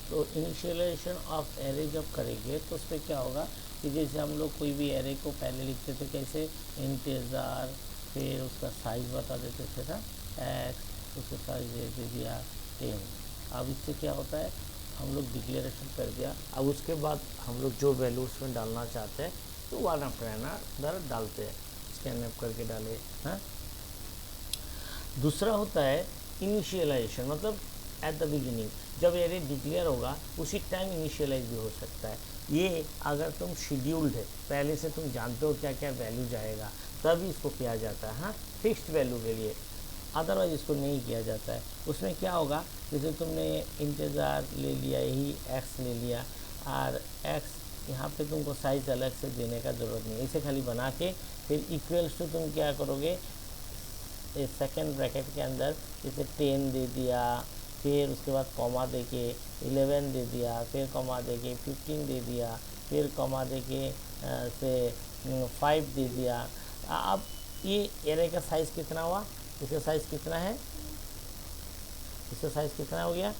तो initialisation of array जब करेंगे तो उस पर क्या होगा कि जैसे हम लोग कोई भी एरे को पहले लिखते थे कैसे, इंटीजर, फिर उसका साइज बता देते थे ना एक्स, उसका साइज दे दिया 10। अब इससे क्या होता है, हम लोग डिक्लेरेशन कर दिया, अब उसके बाद हम लोग जो वैल्यू उसमें डालना चाहते हैं तो वन आफ्टर अनदर डालते हैं, स्कैन अप करके डाले। हाँ, दूसरा होता है इनिशियलाइजेशन, मतलब एट द बिगिनिंग, जब एरे डिक्लेयर होगा उसी टाइम इनिशियलाइज भी हो सकता है। ये अगर तुम शेड्यूल्ड है, पहले से तुम जानते हो क्या क्या वैल्यू जाएगा, तभी इसको किया जाता है। हाँ, फिक्स्ड वैल्यू के लिए, अदरवाइज इसको नहीं किया जाता है। उसमें क्या होगा, जैसे तुमने इंतज़ार ले लिया, यही एक्स ले लिया, और एक्स यहाँ पे तुमको साइज अलग से देने का ज़रूरत नहीं है, इसे खाली बना के फिर इक्वल्स टू तुम क्या करोगे, सेकेंड ब्रैकेट के अंदर जैसे 10 दे दिया, फिर उसके बाद कॉमा दे के 11 दे दिया, फिर कॉमा दे के 15 दे दिया, फिर कॉमा दे के से 5 दे दिया। अब ये एरे का साइज़ कितना हुआ, इसका साइज़ कितना है, इसका साइज़ कितना हो गया,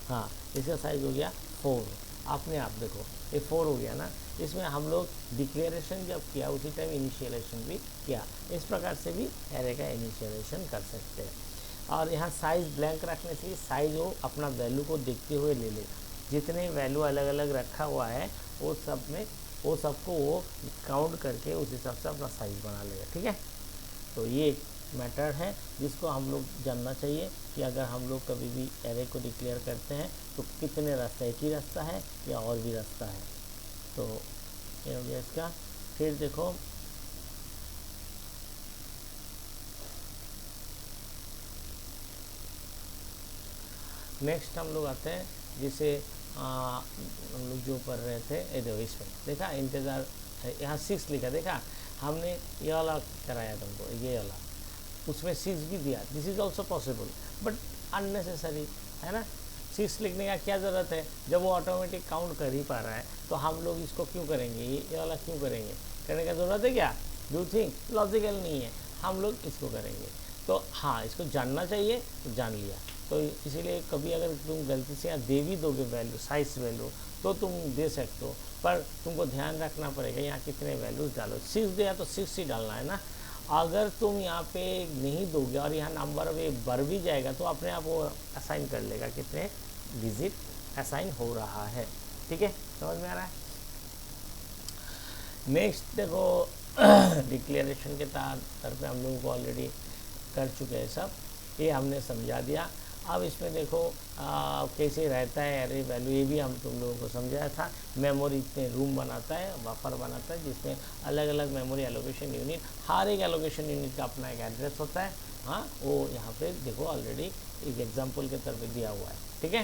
हाँ इसका साइज़ हो गया 4। अपने आप देखो ये 4 हो गया ना। इसमें हम लोग डिक्लेरेशन जब किया उसी टाइम इनिशियलाइजेशन भी किया, इस प्रकार से भी एरे का इनिशियलाइजेशन कर सकते हैं। और यहाँ साइज़ ब्लैंक रखने से साइज़ वो अपना वैल्यू को देखते हुए ले लेगा, जितने वैल्यू अलग अलग रखा हुआ है वो सब में वो सबको वो काउंट करके उस हिसाब से अपना साइज़ बना लेगा। ठीक है, तो ये मेथड है जिसको हम लोग जानना चाहिए कि अगर हम लोग कभी भी एरे को डिक्लेयर करते हैं तो कितने रास्ता, एक ही रास्ता है या और भी रास्ता है। तो ये हो गया इसका। फिर देखो नेक्स्ट हम लोग आते हैं, जैसे हम लोग जो पढ़ रहे थे, ये देखो इसमें देखा इंतज़ार, यहाँ 6 लिखा, देखा हमने ये वाला कराया तुमको, ये वाला उसमें 6 भी दिया, this is also possible but unnecessary है ना। 6 लिखने का क्या ज़रूरत है, जब वो ऑटोमेटिक काउंट कर ही पा रहा है तो हम लोग इसको क्यों करेंगे, ये वाला क्यों करेंगे, करने का ज़रूरत है क्या, डू थिंक लॉजिकल नहीं है, हम लोग इसको करेंगे। तो हाँ, इसको जानना चाहिए तो जान लिया, तो इसीलिए कभी अगर तुम गलती से यहाँ दे भी दोगे वैल्यू, साइज वैल्यू, तो तुम दे सकते हो, पर तुमको ध्यान रखना पड़ेगा यहाँ कितने वैल्यूज़ डालो। 6 दिया तो 6 ही डालना है ना। अगर तुम यहाँ पे नहीं दोगे और यहाँ नंबर वे बढ़ भी जाएगा तो अपने आप वो असाइन कर लेगा कितने डिजिट असाइन हो रहा है। ठीक है, समझ में आ रहा है। नेक्स्ट देखो डिक्लेरेशन के तरफ हम लोगों को ऑलरेडी कर चुके हैं सब, ये हमने समझा दिया। अब इसमें देखो कैसे रहता है एरे वैल्यू, ये भी हम तुम लोगों को समझाया था। मेमोरी इतने रूम बनाता है, बफर बनाता है, जिसमें अलग अलग मेमोरी एलोकेशन यूनिट, हर एक एलोकेशन यूनिट का अपना एक एड्रेस होता है। हाँ, वो यहाँ पे देखो ऑलरेडी एक एग्जांपल के तरफ दिया हुआ है। ठीक है,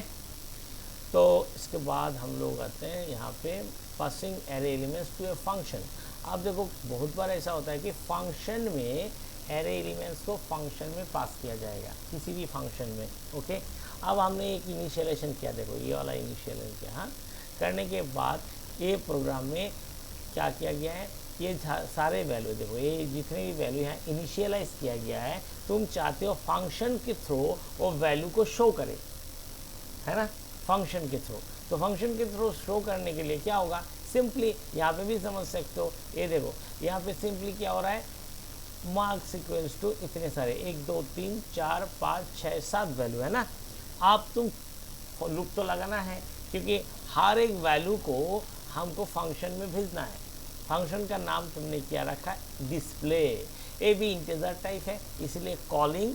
तो इसके बाद हम लोग आते हैं यहाँ पे passing array elements to a function. अब देखो बहुत बार ऐसा होता है कि फंक्शन में एरे एलिमेंट्स को फंक्शन में पास किया जाएगा, किसी भी फंक्शन में। ओके, अब हमने एक इनिशियलाइजेशन किया, देखो ये वाला इनिशियलाइजेशन किया। हाँ, करने के बाद ये प्रोग्राम में क्या किया गया है, ये सारे वैल्यू देखो, ये जितने भी वैल्यू हैं इनिशियलाइज किया गया है। तुम चाहते हो फंक्शन के थ्रू वो वैल्यू को शो करे, है ना, फंक्शन के थ्रू। तो फंक्शन के थ्रू शो करने के लिए क्या होगा, सिंपली यहाँ पे भी समझ सकते हो, ये देखो यहाँ पे सिंपली क्या हो रहा है, मार्क्स इक्वल्स टू इतने सारे 1 2 3 4 5 6 7 वैल्यू है ना। आप तुम लूप तो लगाना है क्योंकि हर एक वैल्यू को हमको फंक्शन में भेजना है। फंक्शन का नाम तुमने क्या रखा है, डिस्प्ले। ये भी इंटीजर टाइप है, इसलिए कॉलिंग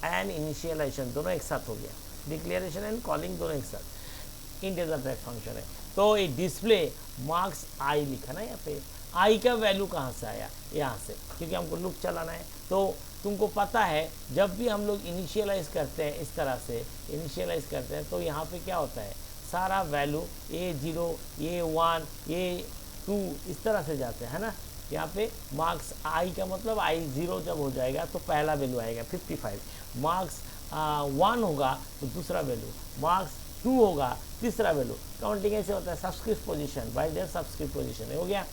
एंड इनिशियलाइजेशन दोनों एक साथ हो गया, डिक्लेरेशन एंड कॉलिंग दोनों एक साथ, इंटीजर टाइप फंक्शन है। तो ये डिस्प्ले मार्क्स आई लिखा ना यहाँ पे, आई का वैल्यू कहाँ से आया, यहाँ से, क्योंकि हमको लूप चलाना है। तो तुमको पता है जब भी हम लोग इनिशियलाइज करते हैं, इस तरह से इनिशियलाइज करते हैं, तो यहाँ पे क्या होता है, सारा वैल्यू A0 A1 A2 इस तरह से जाते हैं, है ना। यहाँ पे मार्क्स आई का मतलब I0 जब हो जाएगा तो पहला वैल्यू आएगा 55, मार्क्स 1 होगा तो दूसरा वैल्यू, मार्क्स 2 होगा तीसरा वैल्यू। काउंटिंग ऐसे होता है, subscript position by there subscript position हो गया।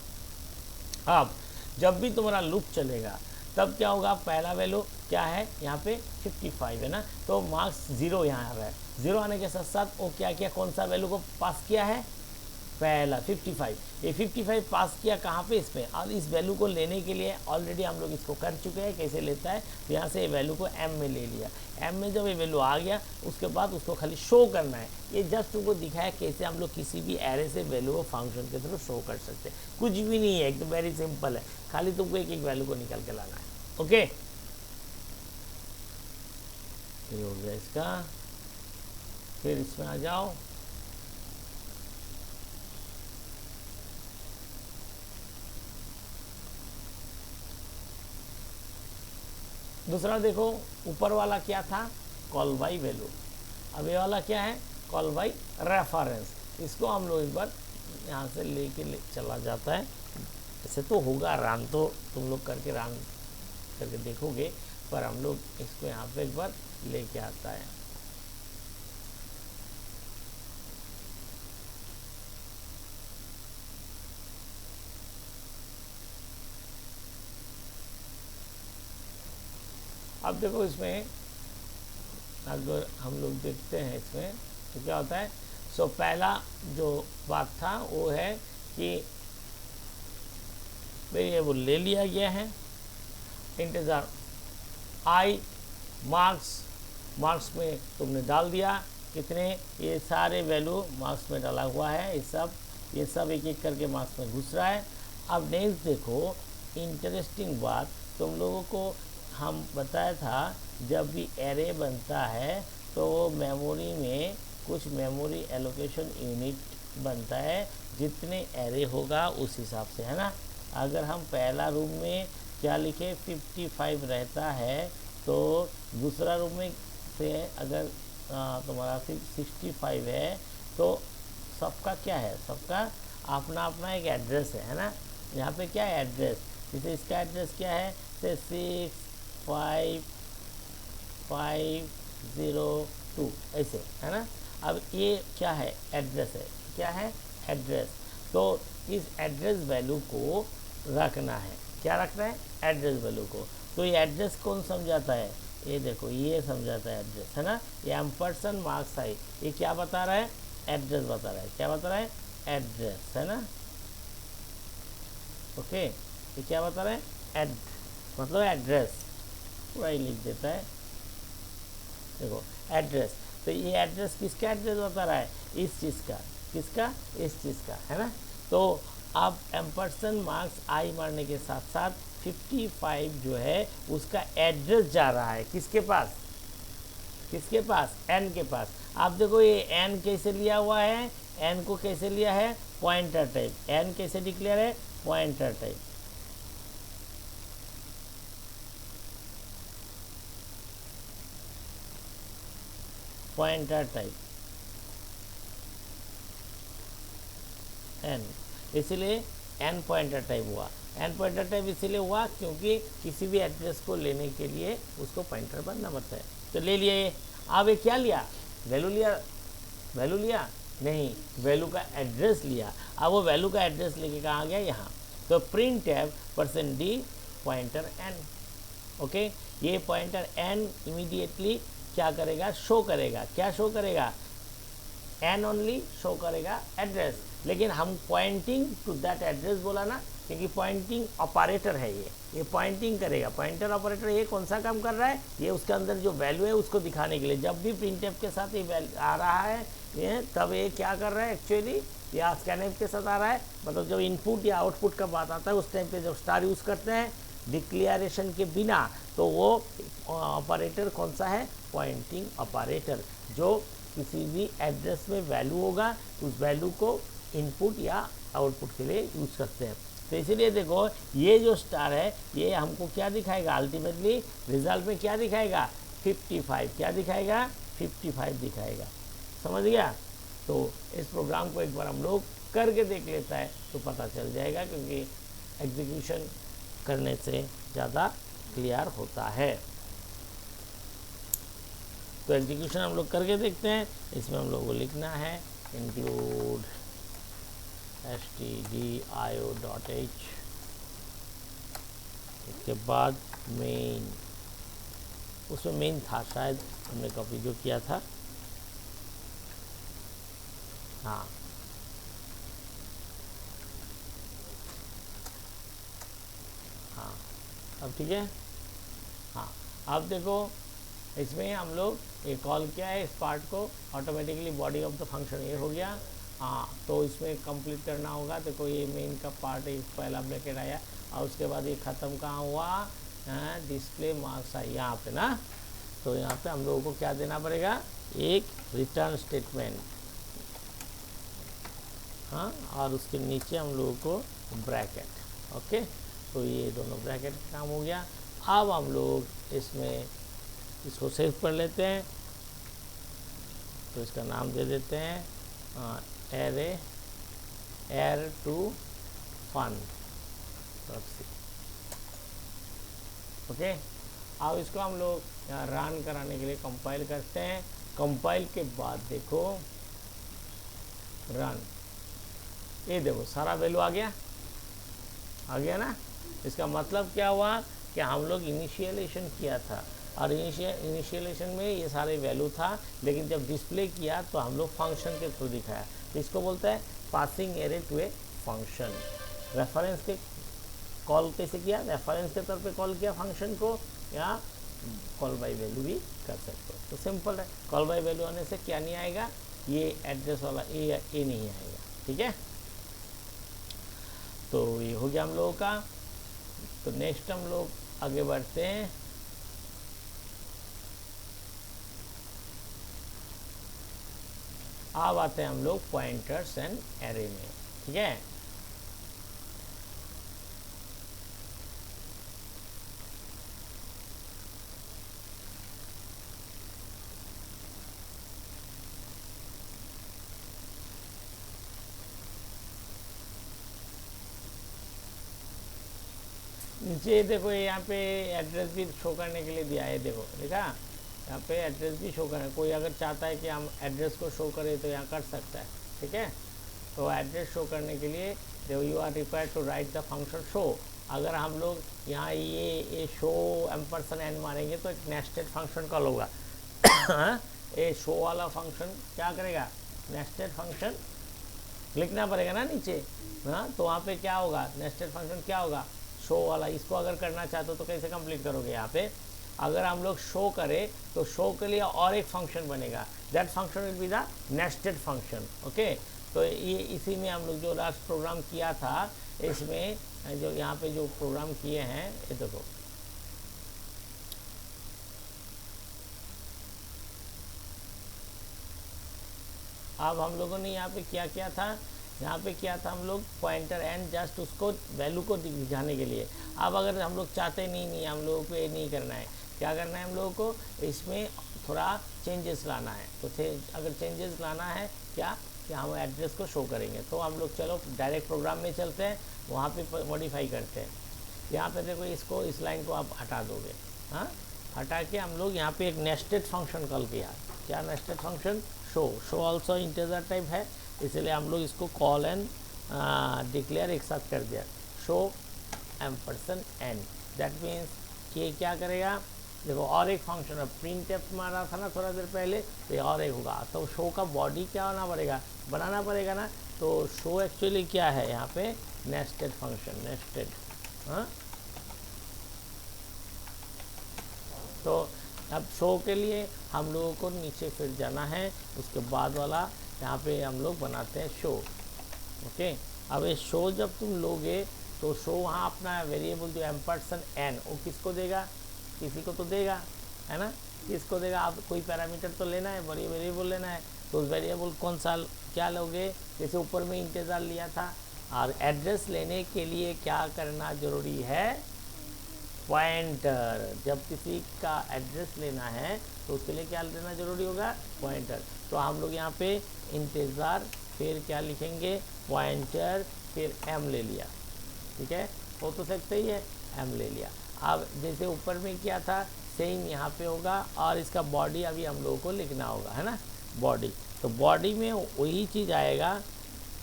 अब जब भी तुम्हारा लूप चलेगा तब क्या होगा, पहला वैल्यू क्या है यहाँ पे 55 है ना, तो मार्क्स 0 यहाँ आ रहा है। 0 आने के साथ साथ वो क्या किया, कौन सा वैल्यू को पास किया है, पहला 55। ये 55 पास किया कहाँ पे, इसमें। और इस वैल्यू को लेने के लिए ऑलरेडी हम लोग इसको कर चुके हैं, कैसे लेता है, तो यहाँ से ये वैल्यू को m में ले लिया। m में जब ये वैल्यू आ गया उसके बाद उसको खाली शो करना है। ये जस्ट उनको दिखाया कैसे हम लोग किसी भी एरे से वैल्यू को फंक्शन के थ्रू शो कर सकते हैं। कुछ भी नहीं है, एकदम वेरी सिंपल है, खाली तुमको एक एक वैल्यू को निकाल के लाना है। ओके, ये हो गया इसका। फिर इसमें आ जाओ, दूसरा देखो, ऊपर वाला क्या था, कॉल बाई वैल्यू। अब ये वाला क्या है, कॉल बाई रेफरेंस। इसको हम लोग एक बार यहाँ से लेके चला जाता है। ऐसे तो होगा रन, तो तुम लोग करके रन करके देखोगे, पर हम लोग इसको यहाँ पे एक बार लेके आता है। अब देखो इसमें अगर हम लोग देखते हैं इसमें तो क्या होता है। सो पहला जो बात था वो है कि वेरिएबल ले लिया गया है, इंटीजर आई, मार्क्स में तुमने डाल दिया कितने, ये सारे वैल्यू मार्क्स में डाला हुआ है। ये सब एक एक करके मार्क्स में घुस रहा है। अब नेक्स्ट देखो, इंटरेस्टिंग बात तुम लोगों को हम बताया था, जब भी एरे बनता है तो वो मेमोरी में कुछ मेमोरी एलोकेशन यूनिट बनता है, जितने एरे होगा उस हिसाब से, है ना। अगर हम पहला रूम में क्या लिखे 55 रहता है, तो दूसरा रूम में से अगर तुम्हारा 65 है, तो सबका क्या है, सबका अपना अपना एक एड्रेस है ना। यहाँ पे क्या है, एड्रेस, जैसे इसका एड्रेस क्या है, से 65502 ऐसे, है ना। अब ये क्या है, एड्रेस है, क्या है, एड्रेस। तो इस एड्रेस वैल्यू को रखना है, क्या रखना है, एड्रेस वैल्यू को। तो ये एड्रेस कौन समझाता है, ये देखो ये समझाता है एड्रेस, है ना। ये एम्परसेंड मार्क्स आई, ये क्या बता रहा है, एड्रेस बता रहा है, क्या बता रहा है, एड्रेस, है ना। ओके, ये क्या बता रहा है, मतलब एड्रेस, पूरा ही लिख देता है, देखो एड्रेस। तो ये एड्रेस किसका एड्रेस बता रहा है, इस चीज़ का, किसका, इस चीज़ का, है ना। तो अब एम्परसेंड मार्क्स आई मारने के साथ साथ 55 जो है उसका एड्रेस जा रहा है किसके पास, किसके पास, एन के पास। आप देखो ये एन कैसे लिया हुआ है, एन को कैसे लिया है, पॉइंटर टाइप। एन कैसे डिक्लेयर है, pointer type. Pointer type n, इसलिए एन पॉइंटर टाइप हुआ। एन पॉइंटर टाइप इसलिए हुआ क्योंकि किसी भी एड्रेस को लेने के लिए उसको पॉइंटर बनना पड़ता है। तो ले लिया ये। अब ये क्या लिया, वैल्यू लिया, वैल्यू लिया नहीं, वैल्यू का एड्रेस लिया। अब वो वैल्यू का एड्रेस लेके कहाँ गया, यहाँ। तो print tab %d pointer n. Okay, ये पॉइंटर एन इमीडिएटली क्या करेगा, शो करेगा, क्या शो करेगा, एन ओनली शो करेगा एड्रेस। लेकिन हम पॉइंटिंग टू दैट एड्रेस बोला ना, क्योंकि पॉइंटिंग ऑपरेटर है ये पॉइंटिंग करेगा। पॉइंटर ऑपरेटर ये कौन सा काम कर रहा है, ये उसके अंदर जो वैल्यू है उसको दिखाने के लिए। जब भी प्रिंटफ के साथ ये आ रहा है ये, तब ये क्या कर रहा है एक्चुअली, या स्कैनफ के साथ आ रहा है, मतलब जब इनपुट या आउटपुट का बात आता है उस टाइम पे जब स्टार यूज़ करते हैं डिक्लेरेशन के बिना, तो वो ऑपरेटर कौन सा है, पॉइंटिंग ऑपरेटर, जो किसी भी एड्रेस में वैल्यू होगा उस वैल्यू को इनपुट या आउटपुट के लिए यूज़ करते हैं। तो इसीलिए देखो ये जो स्टार है ये हमको क्या दिखाएगा, अल्टीमेटली रिजल्ट में क्या दिखाएगा, 55, क्या दिखाएगा, 55 दिखाएगा। समझ गया। तो इस प्रोग्राम को एक बार हम लोग करके देख लेता है तो पता चल जाएगा, क्योंकि एग्जीक्यूशन करने से ज़्यादा क्लियर होता है। तो एग्जीक्यूशन हम लोग करके देखते हैं। इसमें हम लोग को लिखना है इंक्लूड stdio.h, इसके बाद मेन, उसमें मेन था शायद, हमने कॉपी जो किया था। हाँ हाँ, अब ठीक है। हाँ, अब देखो इसमें हम लोग ये कॉल किया है इस पार्ट को, automatically body of the function ये हो गया। हाँ, तो इसमें कंप्लीट करना होगा। देखो ये मेन का पार्ट है, पहला ब्रैकेट आया और उसके बाद ये ख़त्म कहाँ हुआ, डिस्प्ले मार्क्स आई यहाँ पे ना। तो यहाँ पे हम लोगों को क्या देना पड़ेगा, एक रिटर्न स्टेटमेंट, हाँ, और उसके नीचे हम लोगों को ब्रैकेट। ओके, तो ये दोनों ब्रैकेट का काम हो गया। अब हम लोग इसमें इसको सेव कर लेते हैं, तो इसका नाम दे देते हैं एरे एर टू फन। ओके, अब इसको हम लोग यहाँ रन कराने के लिए कंपाइल करते हैं। कंपाइल के बाद देखो रन, ये देखो सारा वैल्यू आ गया ना। इसका मतलब क्या हुआ कि हम लोग इनिशियलाइजेशन किया था और इनिशियलाइजेशन में ये सारे वैल्यू था, लेकिन जब डिस्प्ले किया तो हम लोग फंक्शन के थ्रू दिखाया। तो इसको बोलता है passing array to a function. Reference के कॉल कैसे किया, रेफरेंस के तौर पे कॉल किया फंक्शन को, या कॉल बाय वैल्यू भी कर सकते हो। तो सिंपल है, कॉल बाय वैल्यू आने से क्या नहीं आएगा, ये एड्रेस वाला ए नहीं आएगा। ठीक है, तो ये हो गया हम लोगों का। तो नेक्स्ट हम लोग आगे बढ़ते हैं। अब आते हैं हम लोग पॉइंटर्स एंड एरे में। ठीक है, नीचे देखो यहाँ पे एड्रेस भी शो करने के लिए दिया है। देखो देखा, यहाँ पे एड्रेस भी शो करना, कोई अगर चाहता है कि हम एड्रेस को शो करें तो यहाँ कर सकता है। ठीक है, तो एड्रेस शो करने के लिए देखो you are required to write the function show. अगर हम लोग यहाँ ये शो एम्परसन एन मारेंगे तो एक नेस्टेड फंक्शन कॉल होगा। ये शो वाला फंक्शन क्या करेगा, नेस्टेड फंक्शन लिखना पड़ेगा ना नीचे। हाँ, तो वहाँ पे क्या होगा, नेस्टेड फंक्शन क्या होगा, शो वाला। इसको अगर करना चाहते हो तो कैसे कंप्लीट करोगे, यहाँ पे अगर हम लोग शो करें तो शो के लिए और एक फंक्शन बनेगा, that function will be the nested function. Okay, तो ये इसी में हम लोग जो लास्ट प्रोग्राम किया था, इसमें जो यहाँ पे जो प्रोग्राम किए हैं, ये देखो अब हम लोगों ने यहाँ पे क्या किया था, यहाँ पे किया था हम लोग पॉइंटर एंड जस्ट उसको वैल्यू को दिखाने के लिए। अब अगर हम लोग चाहते नहीं हम लोगों को ये नहीं करना है, क्या करना है हम लोगों को, इसमें थोड़ा चेंजेस लाना है। तो अगर चेंजेस लाना है क्या, कि हम एड्रेस को शो करेंगे, तो हम लोग चलो डायरेक्ट प्रोग्राम में चलते हैं, वहाँ पे मॉडिफाई करते हैं। यहाँ पे देखो इसको, इस लाइन को आप हटा दोगे, हाँ, हटा के हम लोग यहाँ पे एक नेस्टेड फंक्शन कॉल किया। क्या nested function, show also integer type है, इसलिए हम लोग इसको कॉल एंड डिक्लेयर एक साथ कर दिया, शो एम्परसन एन। दैट मीन्स ये क्या करेगा, देखो और एक फंक्शन है, प्रिंट एफ मारा था ना थोड़ा देर पहले, तो ये और एक होगा। तो शो का बॉडी क्या होना पड़ेगा, बनाना पड़ेगा ना। तो शो एक्चुअली क्या है यहाँ पे, नेस्टेड फंक्शन, नेस्टेड। हाँ, तो अब शो के लिए हम लोगों को नीचे फिर जाना है, उसके बाद वाला यहाँ पे हम लोग बनाते हैं शो। ओके, अब ये शो जब तुम लोगे तो शो वहाँ अपना वेरिएबल जो एम्परसन एन, वो किसको देगा, किसी को तो देगा, है ना, किसको देगा। आप कोई पैरामीटर तो लेना है, बड़ी वेरिएबल लेना है, तो उस वेरिएबल कौन सा क्या लोगे, जैसे ऊपर में इंतज़ार लिया था। और एड्रेस लेने के लिए क्या करना ज़रूरी है, पॉइंटर। जब किसी का एड्रेस लेना है तो उसके लिए क्या लेना ज़रूरी होगा, पॉइंटर। तो हम लोग यहाँ पे इंतज़ार, फिर क्या लिखेंगे, पॉइंटर, फिर एम ले लिया। ठीक है, वो तो सकते ही है, एम ले लिया। अब जैसे ऊपर में किया था सेम यहाँ पे होगा, और इसका बॉडी अभी हम लोगों को लिखना होगा, है ना, बॉडी। तो बॉडी में वही चीज़ आएगा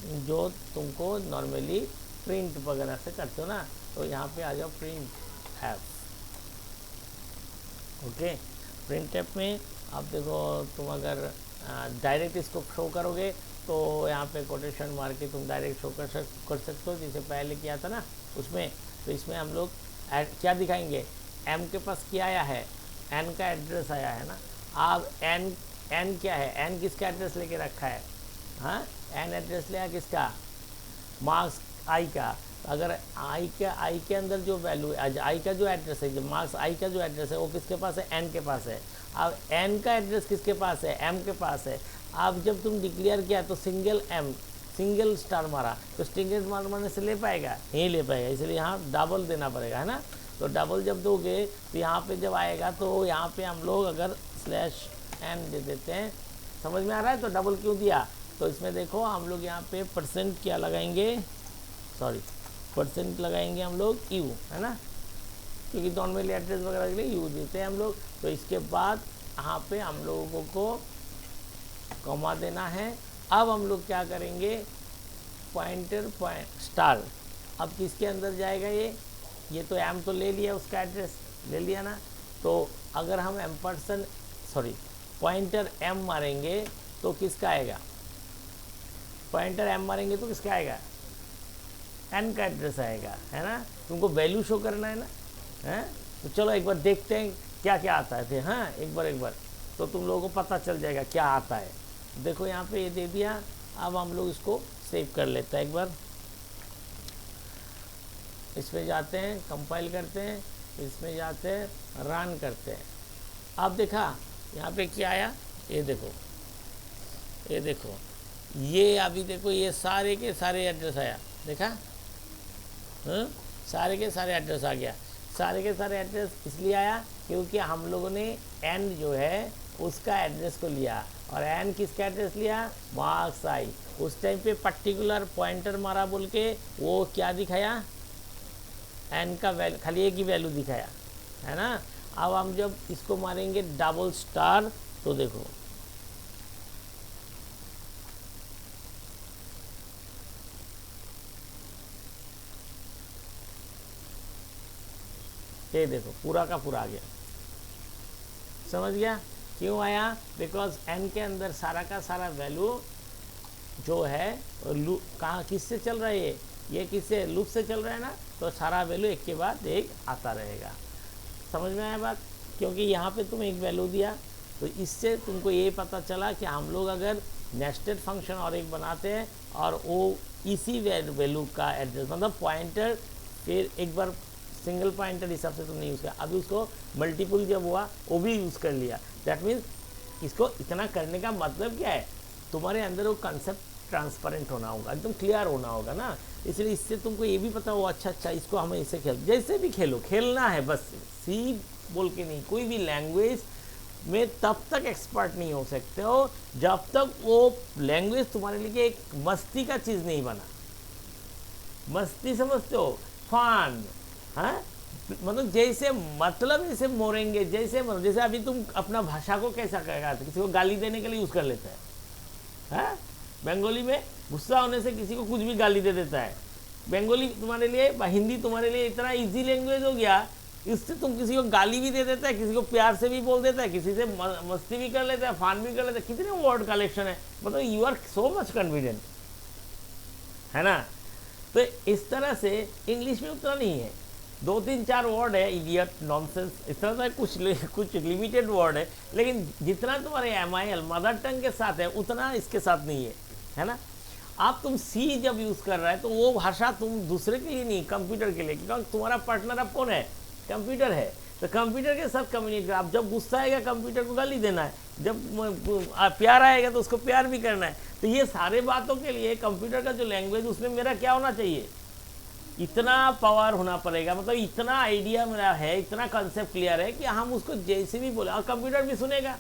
जो तुमको नॉर्मली प्रिंट वगैरह से करते हो ना। तो यहाँ पे आ जाओ प्रिंट एफ, ओके। प्रिंटफ में आप देखो, तुम अगर डायरेक्ट इसको शो करोगे तो यहाँ पे कोटेशन मार के तुम डायरेक्ट शो कर सकते हो, जैसे पहले किया था ना उसमें। तो इसमें हम लोग क्या दिखाएंगे, एम के पास क्या आया है, एन का एड्रेस आया है ना। अब एन क्या है, एन किसका एड्रेस लेके रखा है, हाँ एन एड्रेस लिया किसका, मार्क्स आई का। अगर आई के अंदर जो वैल्यू है, आई का जो एड्रेस है, जो मार्क्स आई का जो एड्रेस है वो किसके पास है, एन के पास है। अब एन का एड्रेस किसके पास है, एम के पास है। अब जब तुम डिक्लेयर किया तो सिंगल स्टार मारा, तो सिंगल मारने से ले पाएगा, नहीं ले पाएगा, इसलिए यहाँ डबल देना पड़ेगा, है ना। तो डबल जब दोगे तो यहाँ पे जब आएगा तो यहाँ पे हम लोग अगर /n दे देते हैं, समझ में आ रहा है। तो डबल क्यों दिया, तो इसमें देखो हम लोग यहाँ पे परसेंट क्या लगाएंगे, परसेंट लगाएंगे हम लोग यू, है ना, क्योंकि नॉर्मली एड्रेस वगैरह के लिए यू देते हैं हम लोग। तो इसके बाद यहाँ पे हम लोगों को कॉमा देना है। अब हम लोग क्या करेंगे, पॉइंटर स्टार, अब किसके अंदर जाएगा ये तो एम तो ले लिया, उसका एड्रेस ले लिया ना। तो अगर हम पॉइंटर एम मारेंगे तो किसका आएगा, पॉइंटर एम मारेंगे तो किसका आएगा, एन का एड्रेस आएगा, है ना। तुमको वैल्यू शो करना है ना, है। तो चलो एक बार देखते हैं क्या क्या आता है, हाँ एक बार तो तुम लोगों को पता चल जाएगा क्या आता है। देखो यहाँ पे ये दे दिया। अब हम लोग इसको सेव कर लेते हैं, एक बार इसमें जाते हैं, कंपाइल करते हैं, इसमें जाते हैं, रन करते हैं। अब देखा यहाँ पे क्या आया, ये देखो ये अभी देखो ये सारे के सारे एड्रेस आया, देखा, सारे के सारे एड्रेस आ गया। सारे के सारे एड्रेस इसलिए आया क्योंकि हम लोगों ने एन जो है उसका एड्रेस को लिया, और एन किसका एड्रेस लिया, मार्क्स आई। उस टाइम पे पर्टिकुलर पॉइंटर मारा बोल के वो क्या दिखाया, एन का वैल्यू, खाली एक ही वैल्यू दिखाया, है ना। अब हम जब इसको मारेंगे डबल स्टार तो देखो ये देखो पूरा का पूरा आ गया, समझ गया क्यों आया, बिकॉज एन के अंदर सारा का सारा वैल्यू जो है लूप कहाँ किससे चल रहा है, ये किससे, लूप से चल रहा है ना। तो सारा वैल्यू एक के बाद एक आता रहेगा, समझ में आया बात। क्योंकि यहाँ पे तुम एक वैल्यू दिया तो इससे तुमको ये पता चला कि हम लोग अगर नेस्टेड फंक्शन और एक बनाते हैं और वो इसी वैल्यू का एड्रेस, मतलब पॉइंटर, फिर एक बार सिंगल पॉइंटर हिसाब से तुमने यूज़ किया, अभी उसको मल्टीपल जब हुआ वो भी यूज़ कर लिया। दैट मीन्स इसको इतना करने का मतलब क्या है, तुम्हारे अंदर वो कंसेप्ट ट्रांसपेरेंट होना होगा, एकदम क्लियर होना होगा ना। इसलिए इससे तुमको ये भी पता हो, अच्छा इसको हमें इससे जैसे भी खेलना है, बस सी बोल के नहीं, कोई भी लैंग्वेज में तब तक एक्सपर्ट नहीं हो सकते हो जब तक वो लैंग्वेज तुम्हारे लिए एक मस्ती का चीज़ नहीं बना। मस्ती समझते हो, फन, हाँ, मतलब जैसे ऐसे मोरेंगे, जैसे अभी तुम अपना भाषा को कैसा कहेगा, किसी को गाली देने के लिए यूज़ कर लेता है, हाँ? बंगाली में गुस्सा होने से किसी को कुछ भी गाली दे देता है। बंगाली तुम्हारे लिए, हिंदी तुम्हारे लिए इतना इजी लैंग्वेज हो गया, इससे तुम किसी को गाली भी दे देता है, किसी को प्यार से भी बोल देता है, किसी से मस्ती भी कर लेता है, फान भी कर लेता है। कितने वर्ड कलेक्शन है, मतलब you are so much confident, है ना। तो इस तरह से इंग्लिश में उतना नहीं है, 2-3-4 वर्ड है, इडियट, नॉनसेंस, इस तरह से कुछ लिमिटेड वर्ड है, लेकिन जितना तुम्हारे MIL मदर टंग के साथ है उतना इसके साथ नहीं है ना। आप तुम सी जब यूज़ कर रहा है तो वो भाषा तुम दूसरे के लिए नहीं, कंप्यूटर के लिए, क्योंकि तुम्हारा पार्टनर अब कौन है, कंप्यूटर है। तो कंप्यूटर के साथ कम्युनिकेट, आप जब गुस्सा आएगा कंप्यूटर को गाली देना है, जब प्यार आएगा तो उसको प्यार भी करना है। तो ये सारे बातों के लिए कंप्यूटर का जो लैंग्वेज, उसमें मेरा क्या होना चाहिए, इतना पावर होना पड़ेगा, मतलब इतना आइडिया मेरा है, इतना कंसेप्ट क्लियर है कि हम उसको जैसे भी बोले, और कंप्यूटर भी सुनेगा,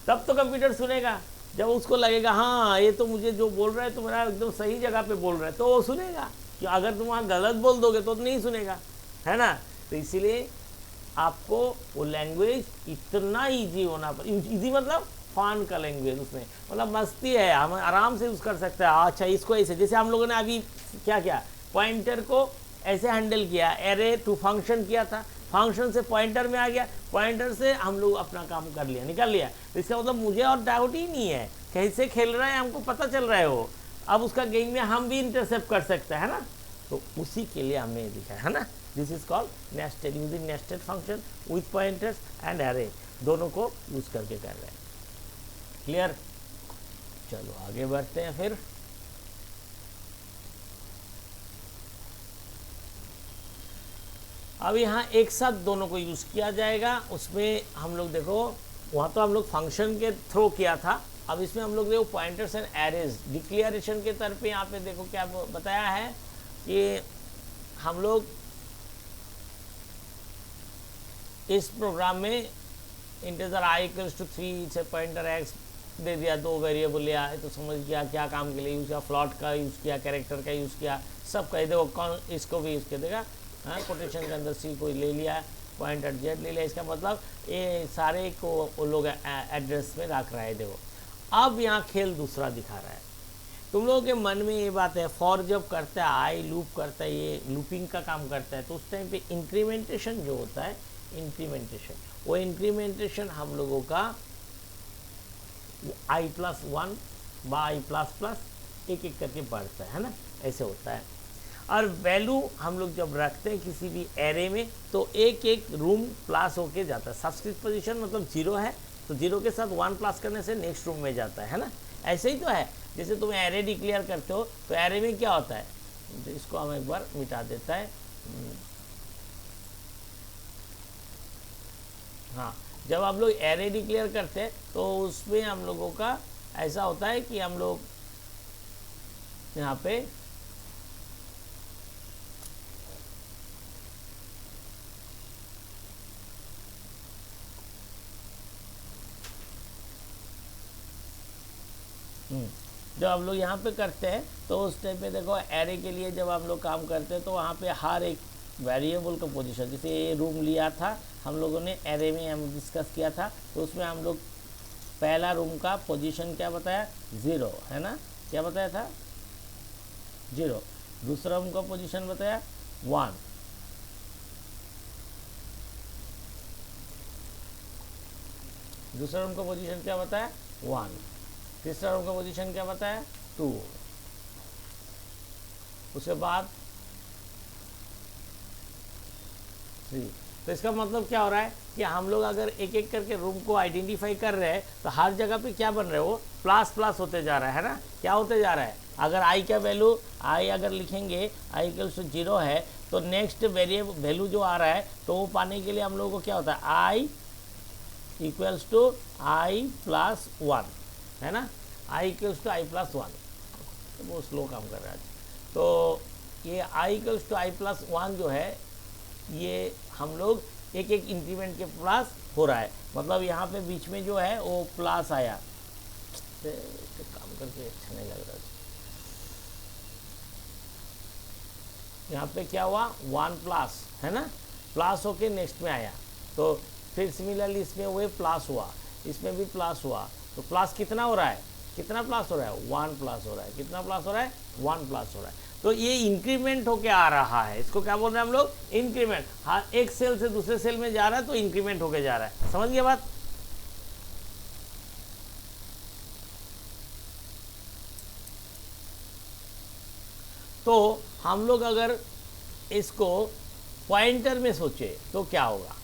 तब तो कंप्यूटर सुनेगा जब उसको लगेगा हाँ ये तो मुझे जो बोल रहा है तो मेरा एकदम सही जगह पे बोल रहा है, तो वो सुनेगा। कि अगर तुम वहाँ गलत बोल दोगे तो नहीं सुनेगा, है ना। तो इसीलिए आपको वो लैंग्वेज इतना ईजी होना पड़ेगा, ईजी मतलब फन का लैंग्वेज, उसमें मतलब मस्ती है, हम आराम से यूज़ कर सकते हैं। अच्छा इसको ऐसे, जैसे हम लोगों ने अभी क्या किया, पॉइंटर को ऐसे हैंडल किया, एरे टू फंक्शन किया था, फंक्शन से पॉइंटर में आ गया, पॉइंटर से हम लोग अपना काम कर लिया, निकाल लिया। इसका मतलब मुझे और डाउट ही नहीं है, कैसे खेल रहा है हमको पता चल रहा है वो। अब उसका गेम में हम भी इंटरसेप्ट कर सकते हैं ना, तो उसी के लिए हमने लिखा है ना। This is called nested, using nested function with pointers and array, दोनों को यूज करके कर रहे हैं। क्लियर? चलो आगे बढ़ते हैं फिर। अब यहाँ एक साथ दोनों को यूज़ किया जाएगा। उसमें हम लोग देखो, वहाँ तो हम लोग फंक्शन के थ्रो किया था, अब इसमें हम लोग देखो पॉइंटर्स एंड एरेज डिक्लेरेशन के तरफ पे यहाँ पे देखो क्या बताया है कि हम लोग इस प्रोग्राम में इंटीजर i इक्वल्स टू 3 से पॉइंटर x दे दिया, 2 वेरिएबल लिया, तो समझ गया क्या काम के लिए यूज़ किया, फ्लॉट का यूज़ किया, कैरेक्टर का यूज़ किया, सब कह देखो कौन इसको भी यूज़ कर देगा। हाँ, कोटेशन के अंदर c को ले लिया, पॉइंटर z ले लिया, इसका मतलब ये सारे को वो लोग एड्रेस में रख रहा है। देखो अब यहाँ खेल दूसरा दिखा रहा है। तुम लोगों के मन में ये बात है, फॉर जब करता है, आई लूप करता है, ये लूपिंग का काम करता है, तो उस टाइम पे इंक्रीमेंटेशन जो होता है, इंक्रीमेंटेशन, वो इंक्रीमेंटेशन हम लोगों का i+1 बाई i++ एक एक करके बढ़ता है ना, ऐसे होता है। और वैल्यू हम लोग जब रखते हैं किसी भी एरे में, तो एक एक रूम प्लस होके जाता है। सबस्क्रिप्ट पोजीशन मतलब 0 है, तो 0 के साथ 1 प्लस करने से नेक्स्ट रूम में जाता है ना। ऐसे ही तो है, जैसे तुम एरे डिक्लेयर करते हो तो एरे में क्या होता है, तो इसको हम एक बार मिटा देता है। हाँ, जब आप लोग एरे डिक्लेयर करते हैं तो उसमें हम लोगों का ऐसा होता है कि हम लोग यहाँ पे जब हम लोग यहाँ पे करते हैं तो उस टाइम पे देखो एरे के लिए जब हम लोग काम करते हैं तो वहाँ पे हर एक वेरिएबल का पोजीशन, जैसे ये रूम लिया था हम लोगों ने एरे में, हम डिस्कस किया था, तो उसमें हम लोग पहला रूम का पोजीशन क्या बताया, 0 है ना, क्या बताया था 0। दूसरा रूम का पोजीशन बताया 1, दूसरा रूम का पोजीशन क्या बताया 1, तीसरा रूम का पोजीशन क्या बताया 2, उसके बाद 3। तो इसका मतलब क्या हो रहा है कि हम लोग अगर एक एक करके रूम को आइडेंटिफाई कर रहे हैं तो हर जगह पे क्या बन रहा है, वो प्लस प्लस होते जा रहा है ना, क्या होते जा रहा है। अगर i का वैल्यू i अगर लिखेंगे i इक्वल्स टू 0 है, तो नेक्स्ट वेरिएबल वैल्यू जो आ रहा है तो वो पाने के लिए हम लोगों को क्या होता है, i इक्वल्स टू i+1 है ना, i इक्वल्स टू i+1। तो वो स्लो काम कर रहा है। तो ये i इक्वल्स टू i+1 जो है, ये हम लोग एक एक इंक्रीमेंट के प्लस हो रहा है, मतलब यहाँ पे बीच में जो है वो प्लस आया, तो काम करके अच्छा नहीं लग रहा। यहाँ पे क्या हुआ 1 प्लस है ना, प्लस होके नेक्स्ट में आया, तो फिर सिमिलरली इसमें वो प्लस हुआ, इसमें भी प्लस हुआ, तो प्लस कितना हो रहा है, कितना प्लस हो रहा है 1 प्लस हो रहा है, कितना प्लस हो रहा है 1 प्लस हो रहा है। तो ये इंक्रीमेंट होके आ रहा है, इसको क्या बोल रहे हैं हम लोग, इंक्रीमेंट। हाँ, एक सेल से दूसरे सेल में जा रहा है तो इंक्रीमेंट होके जा रहा है, समझ गए बात। तो हम लोग अगर इसको पॉइंटर में सोचे तो क्या होगा,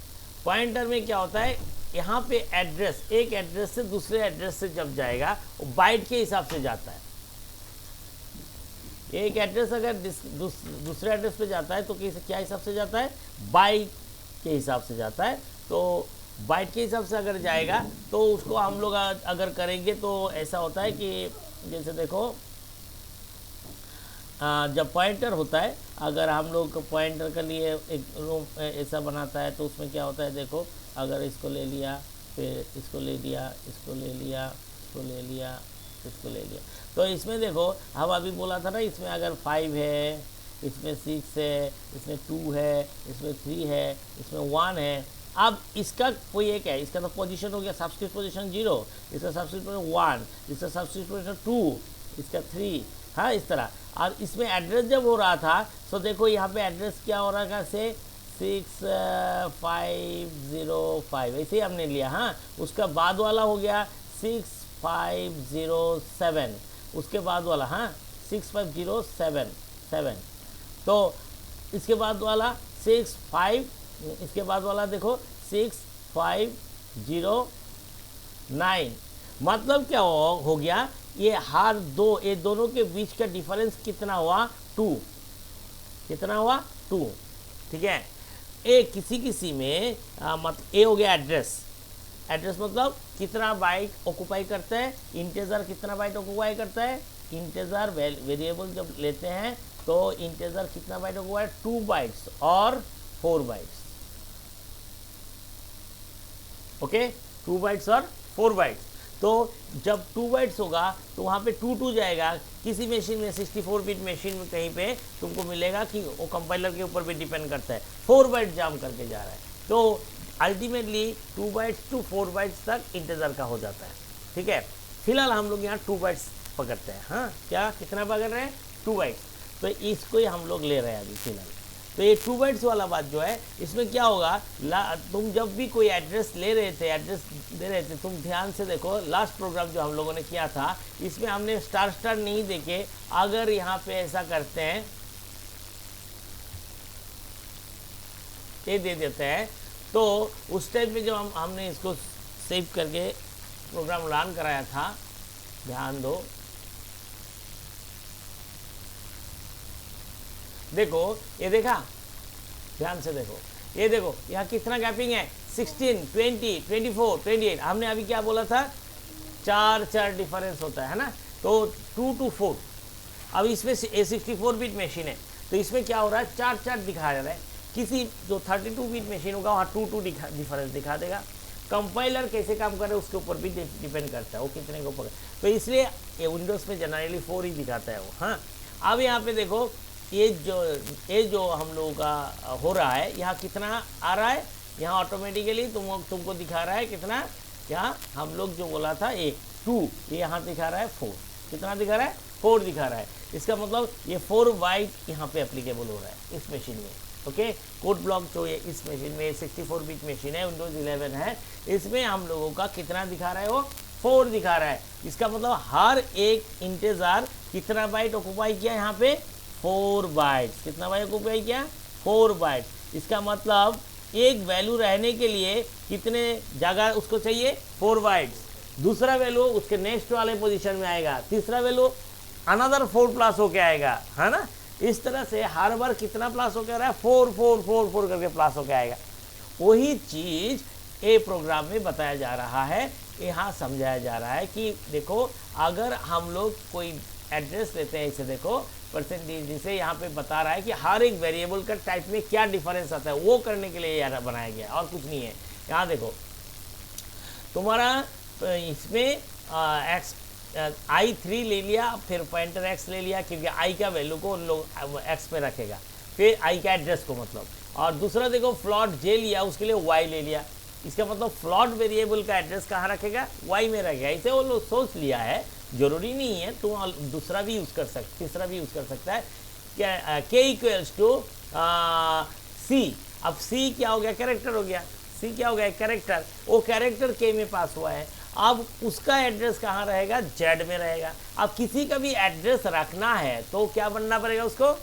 पॉइंटर में क्या होता है, यहाँ पे एड्रेस, एक एड्रेस से दूसरे एड्रेस से जब जाएगा वो बाइट के हिसाब से जाता है। एक एड्रेस अगर दूसरे एड्रेस पे जाता है तो क्या हिसाब से जाता है, बाइट के हिसाब से जाता है। तो बाइट के हिसाब से अगर जाएगा तो उसको हम लोग अगर करेंगे तो ऐसा होता है कि जैसे देखो जब पॉइंटर होता है, अगर हम लोग पॉइंटर के लिए एक रूम ऐसा बनाता है तो उसमें क्या होता है, देखो अगर इसको ले लिया, फिर इसको ले लिया, इसको ले लिया, इसको ले लिया, इसको ले लिया, तो इसमें देखो हम अभी बोला था ना, इसमें अगर 5 है, इसमें 6 है, इसमें 2 है, इसमें 3 है, इसमें 1 है। अब इसका कोई एक है, इसका तो पोजीशन हो गया सबस्क्रिप्ट पोजीशन 0, इसका सबस्क्रिप्ट पोजीशन 1, इसका सबस्क्रिप्ट पोजीशन 2, इसका 3, हाँ इस तरह। और इसमें एड्रेस जब हो रहा था तो देखो यहाँ पे एड्रेस क्या हो रहा था, से 6505 ऐसे ही हमने लिया। हाँ, उसका बाद वाला हो गया 6507, उसके बाद वाला, हाँ 65077, तो इसके बाद वाला 65, इसके बाद वाला देखो 6509। मतलब क्या हो गया, ये हर दो, ये दोनों के बीच का डिफरेंस कितना हुआ, 2। कितना हुआ, 2। ठीक है। ए किसी में मतलब ए हो गया एड्रेस। एड्रेस मतलब कितना बाइट ऑक्युपाई करता है, इंटेजर कितना बाइट ऑक्युपाई करता है। इंटेजर वेरिएबल जब लेते हैं तो इंटेजर कितना बाइट ऑक्युपाई, 2 बाइट्स और 4 बाइट्स। ओके, 2 बाइट्स और 4 बाइट्स। तो जब 2 बाइट्स होगा तो वहाँ पे 2 जाएगा। किसी मशीन में 64 बिट मशीन में कहीं पे तुमको मिलेगा कि वो कंपाइलर के ऊपर भी डिपेंड करता है, 4 बाइट जाम करके जा रहा है। तो अल्टीमेटली 2 बाइट्स टू 4 बाइट्स तक इंटेजर का हो जाता है। ठीक है, फिलहाल हम लोग यहाँ 2 बाइट्स पकड़ते हैं। हाँ, क्या कितना पकड़ रहे हैं, 2 बाइट्स। तो इसको ही हम लोग ले रहे हैं अभी फिलहाल। तो ये 2 बाइट्स वाला बात जो है, इसमें क्या होगा, तुम जब भी कोई एड्रेस ले रहे थे, एड्रेस दे रहे थे, तुम ध्यान से देखो लास्ट प्रोग्राम जो हम लोगों ने किया था, इसमें हमने स्टार स्टार नहीं देके, अगर यहाँ पे ऐसा करते हैं, ये दे देते हैं, तो उस टाइम पे जब हमने इसको सेव करके प्रोग्राम रन कराया था, ध्यान दो, देखो ये देखा, ध्यान से देखो, ये देखो यहाँ कितना गैपिंग है, 16, 20, 24, 28। हमने अभी क्या बोला था, 4 डिफरेंस होता है ना, तो 2 to 4। अब इसमें A64 बिट मशीन है, तो इसमें क्या हो रहा है, 4 दिखा रहा है। किसी जो 32 बिट मशीन होगा वहाँ 2 डिफरेंस दिखा देगा। कंपाइलर कैसे काम कर रहे हैं उसके ऊपर भी डिपेंड करता है, वो कितने को पकड़। तो इसलिए ये विंडोज़ में जनरली 4 ही दिखाता है वो। हाँ, अब यहाँ पे देखो, ये जो हम लोगों का हो रहा है, यहाँ कितना आ रहा है, यहाँ ऑटोमेटिकली तुमको दिखा रहा है कितना, यहाँ हम लोग जो बोला था 2, ये यहाँ दिखा रहा है 4। कितना दिखा रहा है, 4 दिखा रहा है। इसका मतलब ये 4 बाइट यहाँ पे एप्लीकेबल हो रहा है इस मशीन में। ओके, कोड ब्लॉक जो ये इस मशीन में 64 बिट मशीन है, विंडोज 11 है, इसमें हम लोगों का कितना दिखा रहा है, वो 4 दिखा रहा है। इसका मतलब हर एक इंटेजर कितना बाइट ऑक्युपाई किया, यहाँ पे 4 बाइट्स। कितना बाइट ऑक्युपाई किया, 4 बाइट्स। इसका मतलब एक वैल्यू रहने के लिए कितने जगह उसको चाहिए, 4 बाइट्स। दूसरा वैल्यू उसके नेक्स्ट वाले पोजीशन में आएगा, तीसरा वैल्यू अनदर 4 प्लस होके आएगा, है ना। इस तरह से हर बार कितना प्लस होके आ रहा है, 4 4 4 4 करके प्लस होके आएगा। वही चीज ए प्रोग्राम में बताया जा रहा है, यहाँ समझाया जा रहा है कि देखो, अगर हम लोग कोई एड्रेस लेते हैं, इसे देखो परसेंटेज, जिसे यहाँ पे बता रहा है कि हर एक वेरिएबल का टाइप में क्या डिफरेंस आता है, वो करने के लिए यार बनाया गया, और कुछ नहीं है। यहाँ देखो तुम्हारा इसमें एक्स I3 ले लिया, फिर पॉइंटर एक्स ले लिया, क्योंकि आई का वैल्यू को उन लोग एक्स में रखेगा, फिर आई का एड्रेस को मतलब, और दूसरा देखो फ्लॉट जे लिया, उसके लिए वाई ले लिया। इसका मतलब फ्लॉट वेरिएबल का एड्रेस कहाँ रखेगा, वाई में रखेगा। इसे वो लोग सोच लिया है, जरूरी नहीं है, तो दूसरा भी यूज़ कर सकते, तीसरा भी यूज़ कर सकता है। क्या के इक्वल्स टू सी। अब सी क्या हो गया, कैरेक्टर हो गया। सी क्या हो गया, कैरेक्टर। वो कैरेक्टर के में पास हुआ है, अब उसका एड्रेस कहाँ रहेगा, जेड में रहेगा। अब किसी का भी एड्रेस रखना है तो क्या बनना पड़ेगा, उसको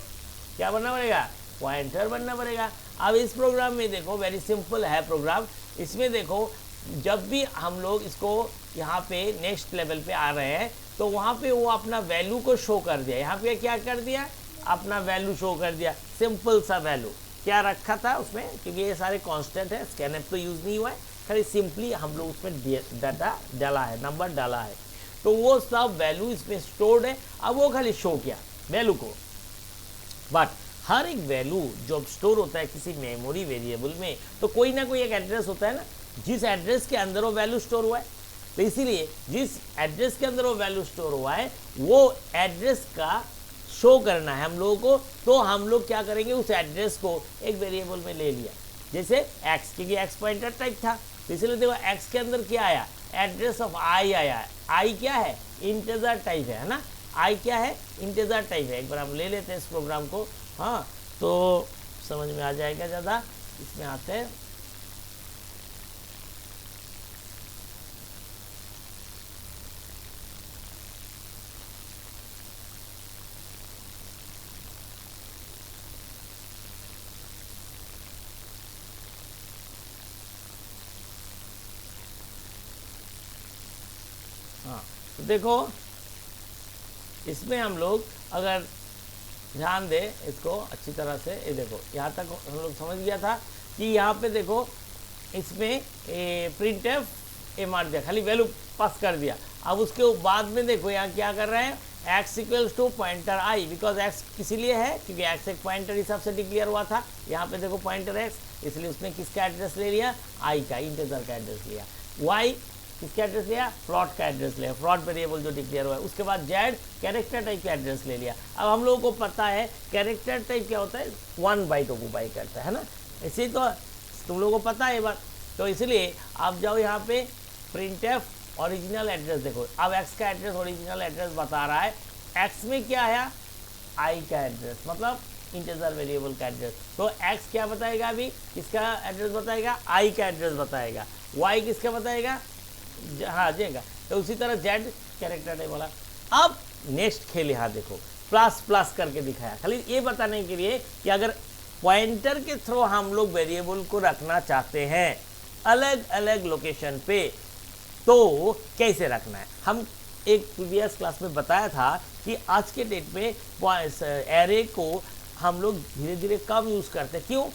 क्या बनना पड़ेगा, पॉइंटर बनना पड़ेगा। अब इस प्रोग्राम में देखो, वेरी सिंपल है प्रोग्राम। इसमें देखो, जब भी हम लोग इसको यहाँ पे नेक्स्ट लेवल पे आ रहे हैं, तो वहाँ पे वो अपना वैल्यू को शो कर दिया। यहाँ पे क्या कर दिया, अपना वैल्यू शो कर दिया, सिंपल सा वैल्यू। क्या रखा था उसमें, क्योंकि ये सारे कांस्टेंट है, स्कैनएफ तो यूज़ नहीं हुआ है, खाली सिंपली हम लोग उसमें डाटा डाला है, नंबर डाला है, तो वो सब वैल्यू इसमें स्टोर्ड है। अब वो खाली शो किया वैल्यू को। बट हर एक वैल्यू जब स्टोर होता है किसी मेमोरी वेरिएबल में, तो कोई ना कोई एक एड्रेस होता है ना, जिस एड्रेस के अंदर वो वैल्यू स्टोर हुआ है। तो इसीलिए जिस एड्रेस के अंदर वो वैल्यू स्टोर हुआ है, वो एड्रेस का शो करना है हम लोगों को। तो हम लोग क्या करेंगे, उस एड्रेस को एक वेरिएबल में ले लिया, जैसे एक्स, क्योंकि एक्स पॉइंटर टाइप था, तो इसलिए देखो एक्स के अंदर क्या आया, एड्रेस ऑफ आई आया है। आई क्या है, इंटेजर टाइप है ना, आई क्या है, इंटेजर टाइप है। एक बार हम ले लेते हैं इस प्रोग्राम को, हाँ, तो समझ में आ जाएगा ज़्यादा। इसमें आते हैं हाँ, तो देखो इसमें हम लोग अगर ध्यान दें इसको अच्छी तरह से, ये देखो यहाँ तक हम लोग समझ गया था कि यहाँ पे देखो इसमें प्रिंट एफ ए मार दिया, खाली वैल्यू पास कर दिया। अब उसके बाद में देखो यहाँ क्या कर रहे हैं, x equals to pointer i, because x इसीलिए है क्योंकि x एक पॉइंटर हिसाब से डिक्लेयर हुआ था। यहाँ पे देखो पॉइंटर x, इसलिए उसने किसका एड्रेस ले लिया, i का, इंटीजर का एड्रेस लिया। y किसका एड्रेस लिया, फ्लॉट का एड्रेस लिया, फ्लॉट वेरिएबल जो डिक्लेयर हुआ है। उसके बाद z कैरेक्टर टाइप का एड्रेस ले लिया। अब हम लोगों को पता है कैरेक्टर टाइप क्या होता है, 1 बाइट ऑक्यूपाई करता है ना, इसी तो तुम लोगों को पता है ये बात। तो इसलिए आप जाओ यहाँ पे प्रिंट एफ ओरिजिनल एड्रेस देखो, अब x का एड्रेस ओरिजिनल एड्रेस बता रहा है, x में क्या है, i का एड्रेस, मतलब इंटीजर वेरिएबल का एड्रेस। तो x क्या बताएगा, अभी किसका एड्रेस बताएगा, i का एड्रेस बताएगा। y किसका बताएगा, हाँ जाएगा। तो उसी तरह z कैरेक्टर टाइप वाला। अब नेक्स्ट खेल यहाँ देखो, प्लस प्लस करके दिखाया, खाली ये बताने के लिए कि अगर पॉइंटर के थ्रू हम लोग वेरिएबल को रखना चाहते हैं अलग अलग लोकेशन पे, तो कैसे रखना है। हम एक प्रीवियस क्लास में बताया था कि आज के डेट में एरे को हम लोग धीरे धीरे कम यूज़ करते हैं। क्यों,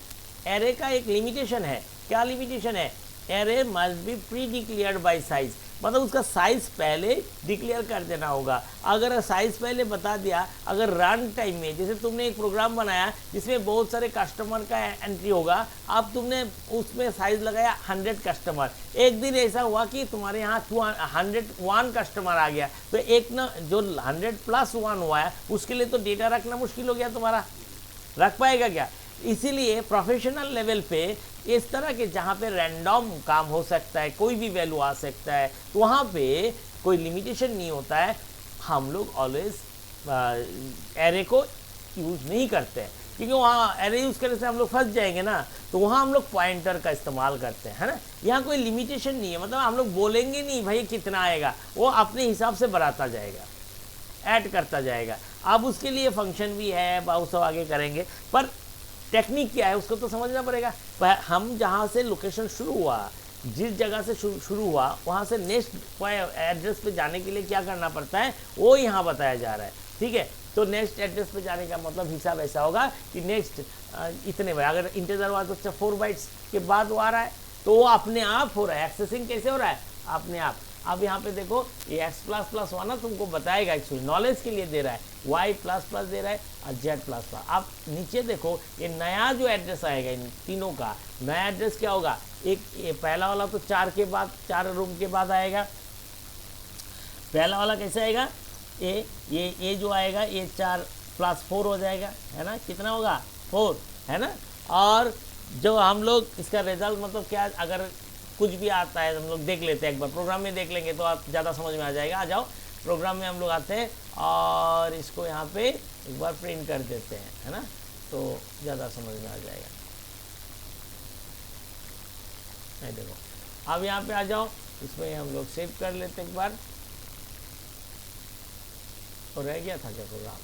एरे का एक लिमिटेशन है। क्या लिमिटेशन है, array must be pre declared by size, मतलब उसका साइज पहले डिक्लेयर कर देना होगा। अगर साइज पहले बता दिया, अगर रन टाइम में जैसे तुमने एक प्रोग्राम बनाया जिसमें बहुत सारे कस्टमर का एंट्री होगा, अब तुमने उसमें साइज लगाया 100 कस्टमर, एक दिन ऐसा हुआ कि तुम्हारे यहाँ 101 कस्टमर आ गया, तो एक ना जो 100+1 हुआ है उसके लिए तो डेटा रखना मुश्किल हो गया तुम्हारा, रख पाएगा क्या। इसीलिए प्रोफेशनल लेवल पे इस तरह के जहाँ पे रैंडम काम हो सकता है, कोई भी वैल्यू आ सकता है, तो वहाँ पे कोई लिमिटेशन नहीं होता है। हम लोग ऑलवेज एरे को यूज़ नहीं करते हैं, क्योंकि वहाँ एरे यूज़ करने से हम लोग फंस जाएंगे ना, तो वहाँ हम लोग पॉइंटर का इस्तेमाल करते हैं, है ना। यहाँ कोई लिमिटेशन नहीं है, मतलब हम लोग बोलेंगे नहीं भाई कितना आएगा, वो अपने हिसाब से बढ़ाता जाएगा, ऐड करता जाएगा। अब उसके लिए फंक्शन भी है, बहुत सब आगे करेंगे, पर टेक्निक क्या है उसको तो समझना पड़ेगा। पर हम जहाँ से लोकेशन शुरू हुआ, जिस जगह से शुरू हुआ, वहाँ से नेक्स्ट एड्रेस पे जाने के लिए क्या करना पड़ता है वो यहाँ बताया जा रहा है, ठीक है। तो नेक्स्ट एड्रेस पे जाने का मतलब हिसाब ऐसा होगा कि नेक्स्ट इतने बार, अगर इंटीजर हुआ तो 4 बाइट्स के बाद वो आ रहा है, तो वो अपने आप हो रहा है। एक्सेसिंग कैसे हो रहा है, अपने आप। अब यहाँ पे देखो ये x++1 ना तुमको बताएगा, एक्चुअली नॉलेज के लिए दे रहा है, y++ दे रहा है और z++। अब नीचे देखो ये नया जो एड्रेस आएगा, इन तीनों का नया एड्रेस क्या होगा, एक ये पहला वाला तो 4 के बाद, 4 रूम के बाद आएगा। पहला वाला कैसे आएगा, ये जो आएगा ये 4+4 हो जाएगा, है ना, कितना होगा 4, है ना। और जो हम लोग इसका रिजल्ट मतलब क्या, अगर कुछ भी आता है हम लोग देख लेते हैं, एक बार प्रोग्राम में देख लेंगे तो आप ज़्यादा समझ में आ जाएगा। आ जाओ प्रोग्राम में हम लोग आते हैं और इसको यहाँ पे एक बार प्रिंट कर देते हैं, है ना, तो ज़्यादा समझ में आ जाएगा। नहीं देखो अब यहाँ पे आ जाओ, इसमें हम लोग सेव कर लेते एक बार। तो रह गया था क्या प्रोग्राम,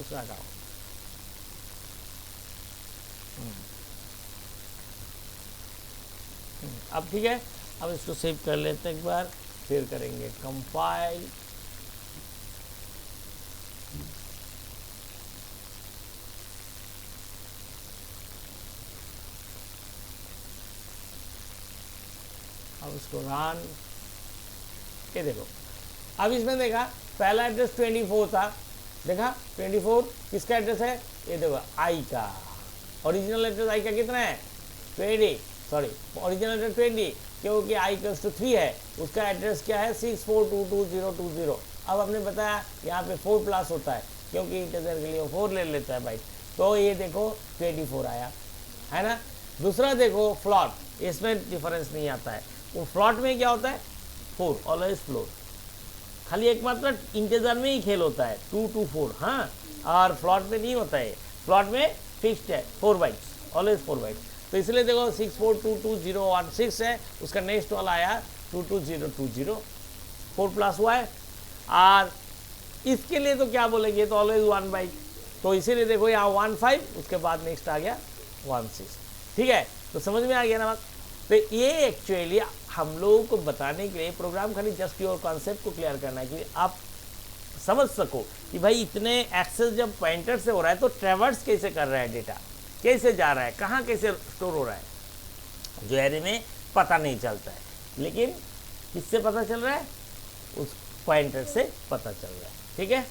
उसका हटाओ। अब ठीक है, अब इसको सेव कर लेते हैं एक बार, फिर करेंगे कंपाइल। अब इसको रन, ये देखो अब इसमें देखा पहला एड्रेस 24 था, देखा 24 किसका एड्रेस है, ये देखो आई का। ओरिजिनल एड्रेस आई का कितना है 20, सॉरी ओरिजिनल एड्रेस 20, क्योंकि i = 3 है, उसका एड्रेस क्या है 64222020। अब हमने बताया यहाँ पे 4+ होता है, क्योंकि इंटीजर के लिए 4 ले लेता है बाइट, तो ये देखो 24 आया, है ना। दूसरा देखो फ्लॉट, इसमें डिफरेंस नहीं आता है, वो फ्लॉट में क्या होता है 4, ऑलवेज फ्लोट, खाली एकमात्र इंटीजर में ही खेल होता है 2 to 4, हाँ, और फ्लॉट में नहीं होता है। फ्लॉट में फिक्स्ड है 4 बाइट्स, ऑलवेज 4 बाइट्स। तो इसलिए देखो 64220116 है, उसका नेक्स्ट वाला आया 22020, 4 प्लस हुआ है। और इसके लिए तो क्या बोलेंगे, तो ऑलवेज 1 बाइट, तो इसीलिए देखो यहाँ 15, उसके बाद नेक्स्ट आ गया 16। ठीक है, तो समझ में आ गया ना बात। तो ये एक्चुअली हम लोगों को बताने के लिए प्रोग्राम खाली जस्ट योर कॉन्सेप्ट को क्लियर करना है कि आप समझ सको कि भाई इतने एक्सेस जब पॉइंटर से हो रहा है तो ट्रैवर्स कैसे कर रहा है, डेटा कैसे जा रहा है, कहाँ कैसे स्टोर हो रहा है, जो एरे में पता नहीं चलता है, लेकिन किससे पता चल रहा है, उस पॉइंटर से पता चल रहा है। ठीक है,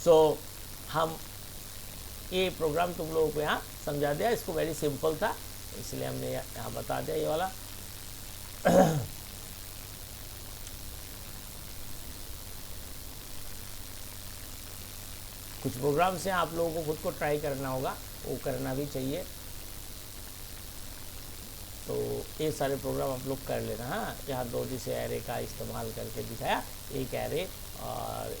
सो हम ये प्रोग्राम तुम लोगों को यहाँ समझा दिया, इसको वेरी सिंपल था इसलिए हमने यहाँ बता दिया ये वाला। कुछ प्रोग्राम से आप लोगों को खुद को ट्राई करना होगा, वो करना भी चाहिए। तो ये सारे प्रोग्राम आप लोग कर लेना। हाँ, यहाँ 2 जैसे एरे का इस्तेमाल करके दिखाया, एक एरे और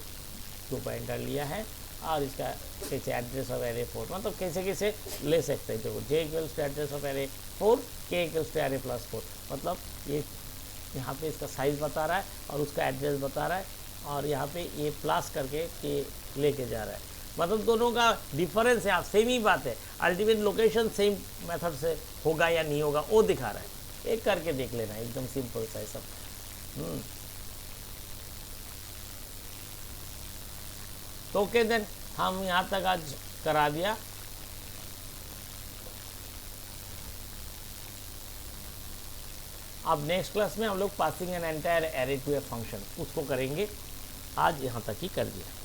2 पॉइंटर लिया है, और इसका कैसे एड्रेस ऑफ एरे 4, मतलब कैसे कैसे ले सकते हैं। देखो J equals to address of array 4, K equals to array plus 4, मतलब ये यहाँ पे इसका साइज़ बता रहा है और उसका एड्रेस बता रहा है, और यहाँ पे ये प्लस करके के लेके जा रहा है, मतलब दोनों का डिफरेंस है, आप सेम ही बात है, अल्टीमेट लोकेशन सेम मेथड से होगा या नहीं होगा वो दिखा रहा है। एक करके देख लेना, एकदम सिंपल सा है सब। तो ओके देन, हम यहाँ तक आज करा दिया। अब नेक्स्ट क्लास में हम लोग passing an entire array to a function उसको करेंगे, आज यहाँ तक ही कर दिया।